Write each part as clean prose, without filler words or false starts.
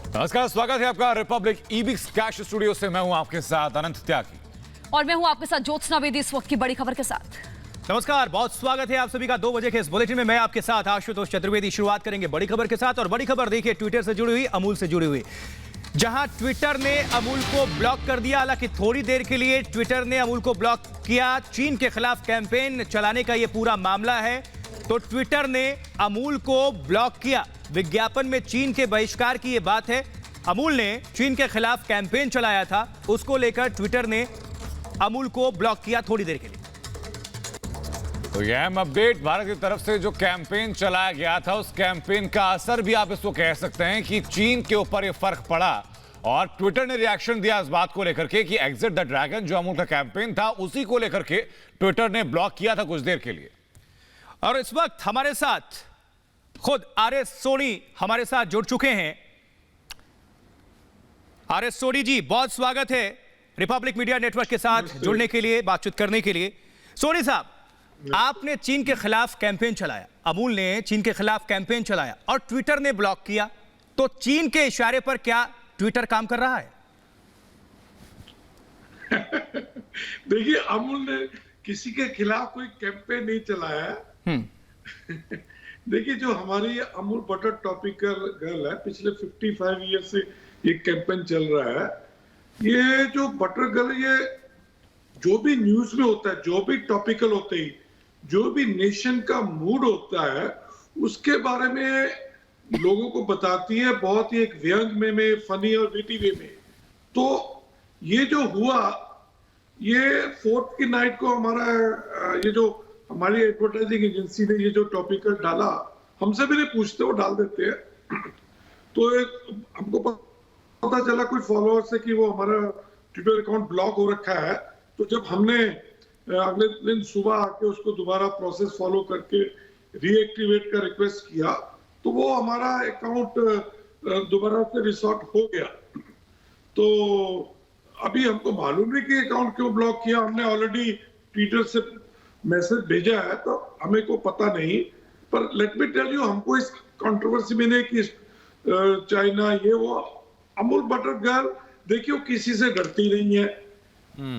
नमस्कार, स्वागत है आपका रिपब्लिक ईबिक्स कैश स्टूडियो से। मैं हूं आपके साथ अनंत त्यागी और मैं हूं आपके साथ ज्योत्सना वेदी इस वक्त की बड़ी खबर के साथ। नमस्कार, बहुत स्वागत है आप सभी का 2 बजे के इस बुलेटिन में। मैं आपके साथ आशुतोष चतुर्वेदी। शुरुआत करेंगे बड़ी खबर के साथ और बड़ी खबर देखिए ट्विटर से जुड़ी हुई, अमूल से जुड़ी हुई, जहां ट्विटर ने अमूल को ब्लॉक कर दिया। हालांकि थोड़ी देर के लिए ट्विटर ने अमूल को ब्लॉक किया। चीन के खिलाफ कैंपेन चलाने का यह पूरा मामला है, तो ट्विटर ने अमूल को ब्लॉक किया। विज्ञापन में चीन के बहिष्कार की यह बात है। अमूल ने चीन के खिलाफ कैंपेन चलाया था, उसको लेकर ट्विटर ने अमूल को ब्लॉक किया थोड़ी देर के लिए। तो यह अहम अपडेट, भारत की तरफ से जो कैंपेन चलाया गया था उस कैंपेन का असर भी आप इसको कह सकते हैं कि चीन के ऊपर यह फर्क पड़ा और ट्विटर ने रिएक्शन दिया इस बात को लेकर के कि एग्जिट द ड्रैगन जो अमूल का कैंपेन था उसी को लेकर के ट्विटर ने ब्लॉक किया था कुछ देर के लिए। और इस वक्त हमारे साथ खुद आर.एस. सोनी हमारे साथ जुड़ चुके हैं। आर.एस. सोनी जी, बहुत स्वागत है रिपब्लिक मीडिया नेटवर्क के साथ जुड़ने के लिए, बातचीत करने के लिए। सोनी साहब, आपने चीन के खिलाफ कैंपेन चलाया, अमूल ने चीन के खिलाफ कैंपेन चलाया और ट्विटर ने ब्लॉक किया, तो चीन के इशारे पर क्या ट्विटर काम कर रहा है? देखिए, अमूल ने किसी के खिलाफ कोई कैंपेन नहीं चलाया। देखिए, जो हमारी अमूल बटर टॉपिकल गर्ल है, पिछले 55 ईयर से ये कैंपेन चल रहा है। ये जो बटर गर्ल, ये जो भी न्यूज में होता है, जो भी टॉपिकल होते ही, जो भी नेशन का मूड होता है, उसके बारे में लोगों को बताती है, बहुत ही एक व्यंग में फनी और विटी वे में। तो ये जो हुआ, ये 4th की नाइट को हमारा ये जो हमारी एडवर्टाइजिंग एजेंसी ने ये जो टॉपिकल डाला, हमसे भी नहीं पूछते, वो डाल देते हैं। तो हमको पता चला कोई फॉलोअर से कि वो हमारा ट्विटर अकाउंट ब्लॉक हो रखा है। तो जब हमने अगले दिन सुबह आके उसको दोबारा प्रोसेस फॉलो करके रीएक्टिवेट का रिक्वेस्ट किया, तो वो हमारा अकाउंट दोबारा से रिसॉर्ट हो गया। तो अभी हमको मालूम नहीं कि अकाउंट क्यों ब्लॉक किया। हमने ऑलरेडी ट्विटर से मैसेज भेजा है, तो हमें को पता नहीं। पर लेट मी टेल यू, हमको इस कंट्रोवर्सी में नहीं कि चाइना ये वो, अमूल बटर गर्ल देखियो किसी से डरती नहीं है,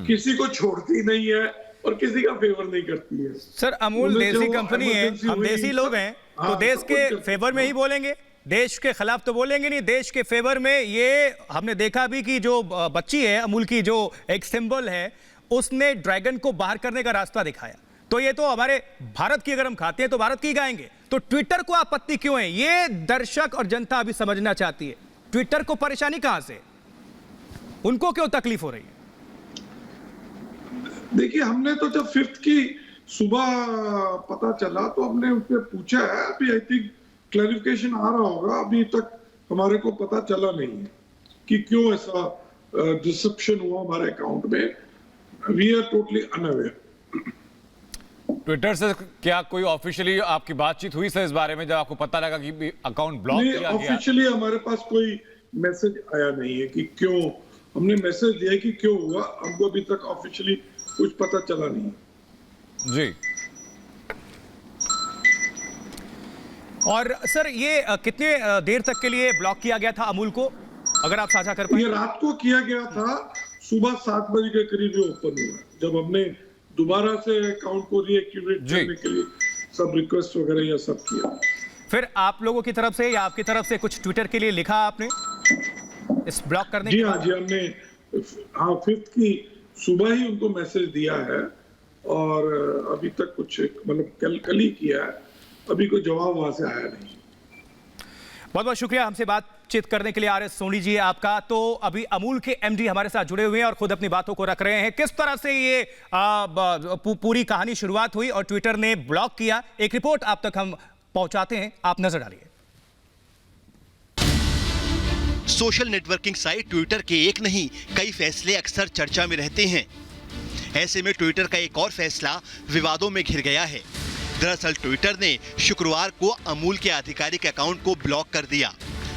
किसी को छोड़ती नहीं है और किसी का फेवर नहीं करती है। सर, अमूल देसी कंपनी है, हम देसी लोग हैं, तो देश के फेवर में ही बोलेंगे, देश के खिलाफ तो बोलेंगे नहीं, देश के फेवर में। ये हमने देखा भी कि जो बच्ची है अमूल की, जो एक सिंबल है, उसने ड्रैगन को बाहर करने का रास्ता दिखाया। तो ये तो हमारे भारत की अगर हम खाते हैं तो भारत की गाएंगे, तो ट्विटर को आपत्ति क्यों है? ये दर्शक और जनता अभी समझना चाहती है, ट्विटर को परेशानी कहां से, उनको क्यों तकलीफ हो रही है? देखिए, हमने तो जब 5th की सुबह पता चला तो हमने उससे पूछा है। अभी आई थिंक क्लैरिफिकेशन आ रहा होगा, अभी तक हमारे को पता चला नहीं है कि क्यों ऐसा डिसेप्शन हुआ हमारे अकाउंट में। We are totally unaware. Twitter से क्या कोई ऑफिशियली आपकी बातचीत हुई सर इस बारे में, जब आपको पता लगा कि अकाउंट ब्लॉक किया गया? ऑफिशियली हमारे पास कोई मैसेज आया नहीं है कि क्यों। हमने मैसेज दिया कि क्यों हुआ, हमको अभी तक ऑफिशियली कुछ पता चला नहीं जी। और सर, ये कितने देर तक के लिए ब्लॉक किया गया था अमूल को, अगर आप साझा कर पाए? ये रात को किया गया था, सुबह 7 बजे के करीब ये ओपन हुआ, जब हमने दोबारा से अकाउंट को रीएक्टिवेट करने के लिए सब रिक्वेस्ट वगैरह ये सब किया। फिर आप लोगों की तरफ से या आपकी तरफ से कुछ ट्विटर के लिए लिखा आपने इस ब्लॉक करने जी? के बाद? जी, हमने 5th की सुबह ही उनको मैसेज दिया है और अभी तक कुछ मतलब कल ही किया है, अभी कोई जवाब वहां से आया नहीं। बहुत बहुत शुक्रिया हमसे बातचीत करने के लिए आर.एस. सोनी जी आपका। तो अभी अमूल के एमडी हमारे साथ जुड़े हुए हैं और खुद अपनी बातों को रख रहे हैं। किस तरह से ये पूरी कहानी शुरुआत हुई और ट्विटर ने ब्लॉक किया, एक रिपोर्ट आप तक हम पहुंचाते हैं, आप नजर डालिए। सोशल नेटवर्किंग साइट ट्विटर के एक नहीं कई फैसले अक्सर चर्चा में रहते हैं। ऐसे में ट्विटर का एक और फैसला विवादों में घिर गया है। दरअसल ट्विटर ने शुक्रवार को अमूल के आधिकारिक अकाउंट को ब्लॉक कर दिया।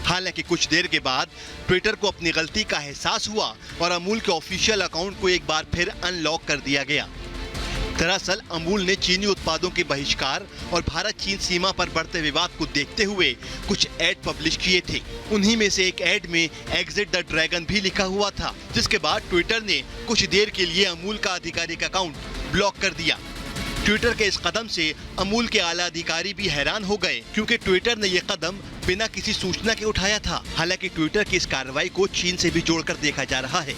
हालांकि कुछ देर के बाद ट्विटर को अपनी गलती का एहसास हुआ और अमूल के ऑफिशियल अकाउंट को एक बार फिर अनलॉक कर दिया गया। दरअसल अमूल ने चीनी उत्पादों के बहिष्कार और भारत चीन सीमा पर बढ़ते विवाद को देखते हुए कुछ ऐड पब्लिश किए थे। उन्हीं में से एक ऐड में एग्जिट द ड्रैगन भी लिखा हुआ था, जिसके बाद ट्विटर ने कुछ देर के लिए अमूल का आधिकारिक अकाउंट ब्लॉक कर दिया। ट्विटर के इस कदम से अमूल के आला अधिकारी भी हैरान हो गए, क्योंकि ट्विटर ने यह कदम बिना किसी सूचना के उठाया था। हालांकि ट्विटर की इस कार्रवाई को चीन से भी जोड़कर देखा जा रहा है।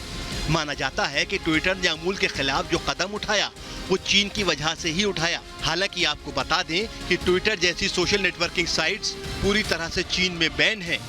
माना जाता है कि ट्विटर ने अमूल के खिलाफ जो कदम उठाया वो चीन की वजह से ही उठाया। हालांकि आपको बता दें कि ट्विटर जैसी सोशल नेटवर्किंग साइट्स पूरी तरह से चीन में बैन है।